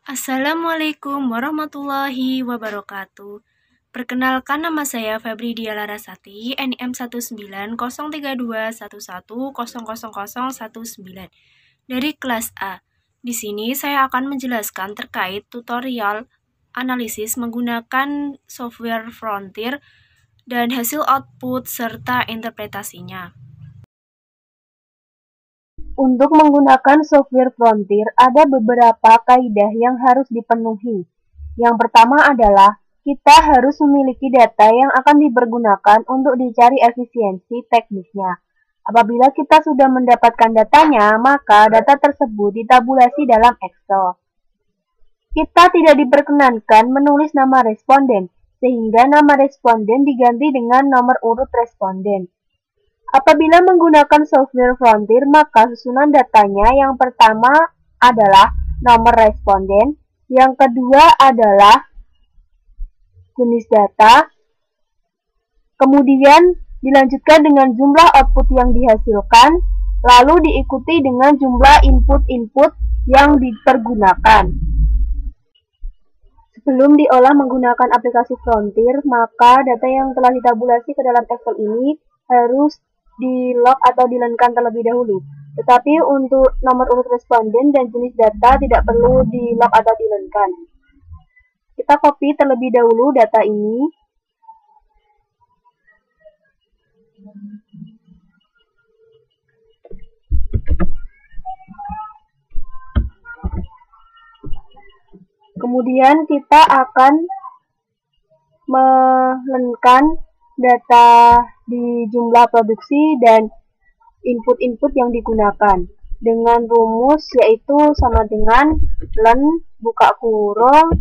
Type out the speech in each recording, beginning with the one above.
Assalamualaikum warahmatullahi wabarakatuh. Perkenalkan, nama saya Febri Dia Larasati, NIM 1903211000019 dari kelas A. Di sini saya akan menjelaskan terkait tutorial analisis menggunakan software Frontier dan hasil output serta interpretasinya. Untuk menggunakan software Frontier, ada beberapa kaidah yang harus dipenuhi. Yang pertama adalah, kita harus memiliki data yang akan dipergunakan untuk dicari efisiensi teknisnya. Apabila kita sudah mendapatkan datanya, maka data tersebut ditabulasi dalam Excel. Kita tidak diperkenankan menulis nama responden, sehingga nama responden diganti dengan nomor urut responden. Apabila menggunakan software Frontier, maka susunan datanya yang pertama adalah nomor responden, yang kedua adalah jenis data, kemudian dilanjutkan dengan jumlah output yang dihasilkan, lalu diikuti dengan jumlah input-input yang dipergunakan. Sebelum diolah menggunakan aplikasi Frontier, maka data yang telah ditabulasi ke dalam Excel ini harus di-log atau dilenkan terlebih dahulu. Tetapi untuk nomor urut responden dan jenis data tidak perlu di-log atau dilenkan. Kita copy terlebih dahulu data ini. Kemudian kita akan melenkan data di jumlah produksi dan input-input yang digunakan dengan rumus yaitu sama dengan len buka kurung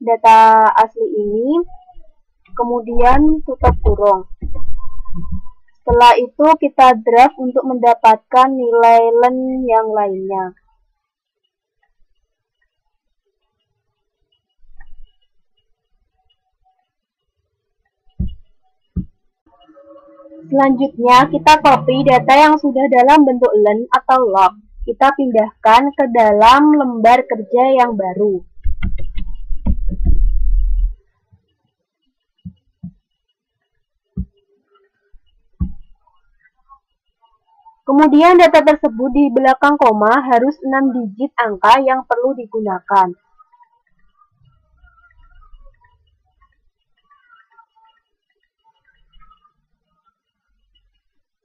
data asli ini, kemudian tutup kurung. Setelah itu kita draft untuk mendapatkan nilai len yang lainnya. Selanjutnya, kita copy data yang sudah dalam bentuk len atau log. Kita pindahkan ke dalam lembar kerja yang baru. Kemudian data tersebut di belakang koma harus 6 digit angka yang perlu digunakan.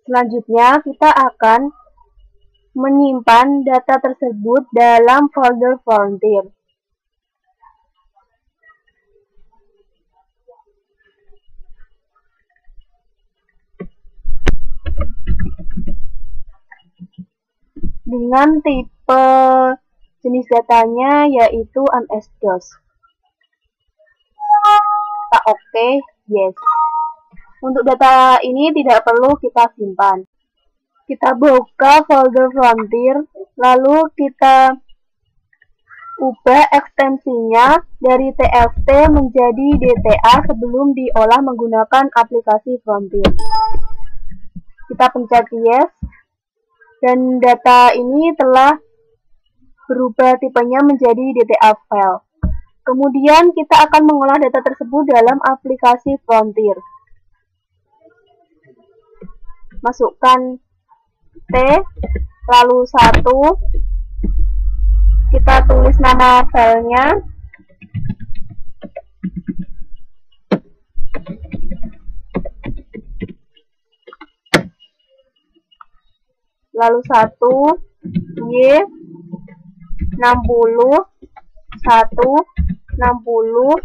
Selanjutnya, kita akan menyimpan data tersebut dalam folder Frontier. Dengan tipe jenis datanya yaitu MS-DOS. Kita oke, yes. Untuk data ini tidak perlu kita simpan. Kita buka folder Frontier, lalu kita ubah ekstensinya dari TXT menjadi DTA sebelum diolah menggunakan aplikasi Frontier. Kita pencet yes, dan data ini telah berubah tipenya menjadi DTA file. Kemudian kita akan mengolah data tersebut dalam aplikasi Frontier. Masukkan T, lalu 1, kita tulis nama filenya, lalu 1, Y, 60, 1, 60,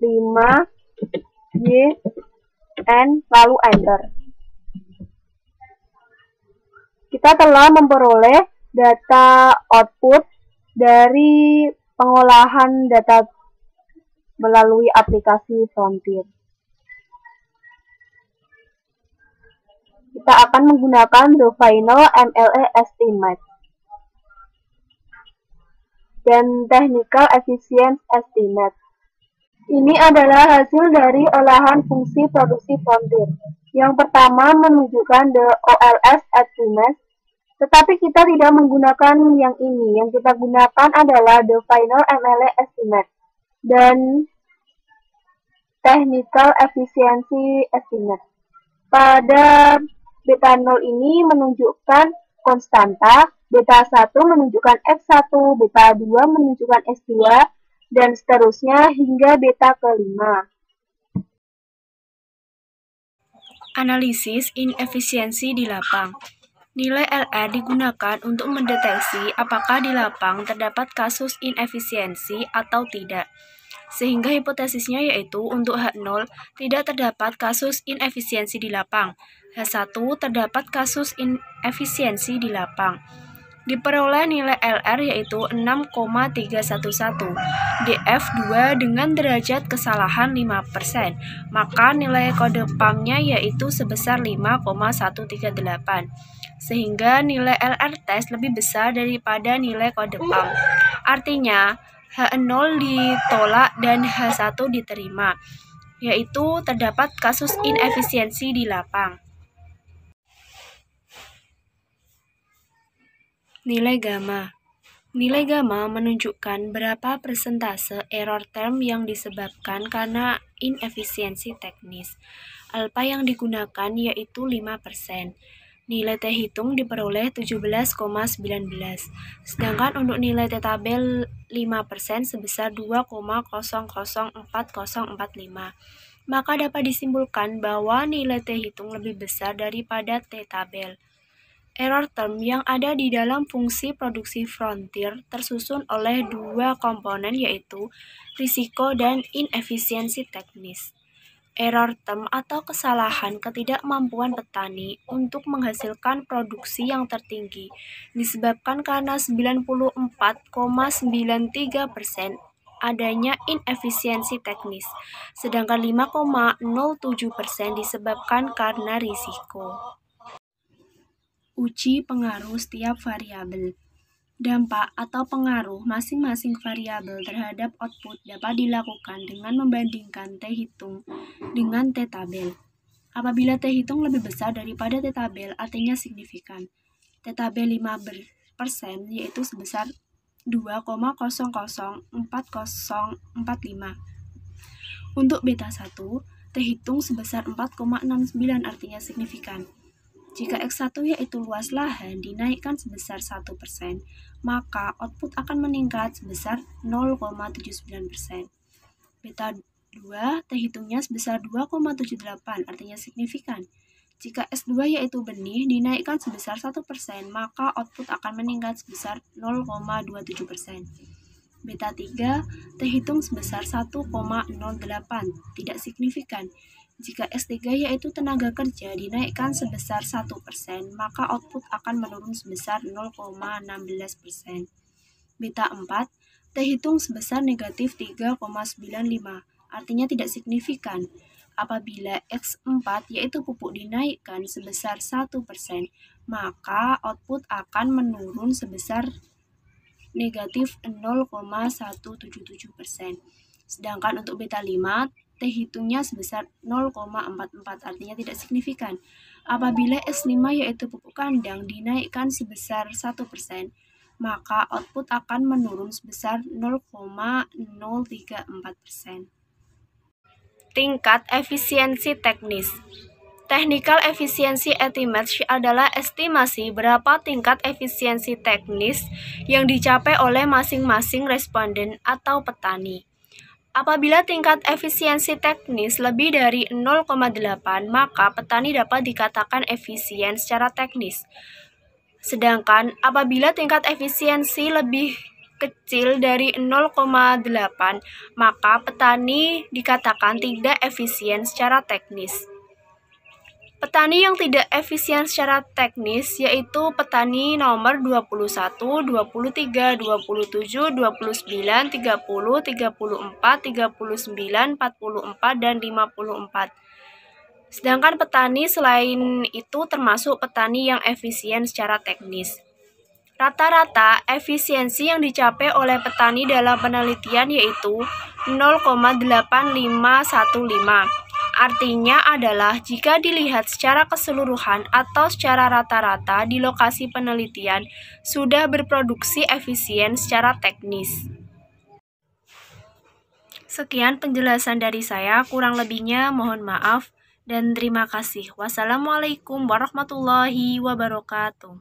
5, Y, N, lalu enter. Kita telah memperoleh data output dari pengolahan data melalui aplikasi Frontier. Kita akan menggunakan the final MLE estimate dan technical efficiency estimate. Ini adalah hasil dari olahan fungsi produksi Frontier. Yang pertama menunjukkan the OLS estimate, Tetapi kita tidak menggunakan yang ini. Yang kita gunakan adalah the final MLE estimate dan technical efficiency estimate. Pada beta 0 ini menunjukkan konstanta, beta 1 menunjukkan X1, beta 2 menunjukkan X2, dan seterusnya hingga beta kelima. Analisis inefisiensi di lapang. Nilai LR digunakan untuk mendeteksi apakah di lapang terdapat kasus inefisiensi atau tidak. Sehingga hipotesisnya yaitu untuk H0 tidak terdapat kasus inefisiensi di lapang. H1 terdapat kasus inefisiensi di lapang. Diperoleh nilai LR yaitu 6,311, DF2 dengan derajat kesalahan 5%, maka nilai kode PAM-nya yaitu sebesar 5,138. Sehingga nilai LR test lebih besar daripada nilai kode PAM. Artinya, H0 ditolak dan H1 diterima, yaitu terdapat kasus inefisiensi di lapang. Nilai gamma. Nilai gamma menunjukkan berapa persentase error term yang disebabkan karena inefisiensi teknis. Alpha yang digunakan yaitu 5%. Nilai T hitung diperoleh 17,19. Sedangkan untuk nilai T tabel 5% sebesar 2,004045. Maka dapat disimpulkan bahwa nilai T hitung lebih besar daripada T tabel. Error term yang ada di dalam fungsi produksi frontier tersusun oleh dua komponen yaitu risiko dan inefisiensi teknis. Error term atau kesalahan ketidakmampuan petani untuk menghasilkan produksi yang tertinggi disebabkan karena 94,93% adanya inefisiensi teknis, sedangkan 5,07% disebabkan karena risiko. Uji pengaruh setiap variabel. Dampak atau pengaruh masing-masing variabel terhadap output dapat dilakukan dengan membandingkan T hitung dengan T tabel. Apabila T hitung lebih besar daripada T tabel, artinya signifikan. T tabel 5% yaitu sebesar 2,004045. Untuk beta 1, T hitung sebesar 4,69 artinya signifikan. Jika X1 yaitu luas lahan dinaikkan sebesar 1%, maka output akan meningkat sebesar 0,79%. Beta 2, T hitungnya sebesar 2,78, artinya signifikan. Jika S2 yaitu benih dinaikkan sebesar 1%, maka output akan meningkat sebesar 0,27%. Beta 3, T hitung sebesar 1,08, tidak signifikan. Jika S3 yaitu tenaga kerja dinaikkan sebesar 1%, maka output akan menurun sebesar 0,16%. Beta 4, T hitung sebesar negatif 3,95, artinya tidak signifikan. Apabila X4 yaitu pupuk dinaikkan sebesar 1%, maka output akan menurun sebesar negatif 0,177%. Sedangkan untuk beta 5, T hitungnya sebesar 0,44, artinya tidak signifikan. Apabila S5 yaitu pupuk kandang dinaikkan sebesar 1%, maka output akan menurun sebesar 0,034%. Tingkat efisiensi teknis. Technical efficiency estimate adalah estimasi berapa tingkat efisiensi teknis yang dicapai oleh masing-masing responden atau petani. Apabila tingkat efisiensi teknis lebih dari 0,8, maka petani dapat dikatakan efisien secara teknis. Sedangkan apabila tingkat efisiensi lebih kecil dari 0,8, maka petani dikatakan tidak efisien secara teknis. Petani yang tidak efisien secara teknis yaitu petani nomor 21, 23, 27, 29, 30, 34, 39, 44, dan 54. Sedangkan petani selain itu termasuk petani yang efisien secara teknis. Rata-rata efisiensi yang dicapai oleh petani dalam penelitian yaitu 0,8515. Artinya adalah jika dilihat secara keseluruhan atau secara rata-rata di lokasi penelitian sudah berproduksi efisien secara teknis. Sekian penjelasan dari saya, kurang lebihnya mohon maaf dan terima kasih. Wassalamualaikum warahmatullahi wabarakatuh.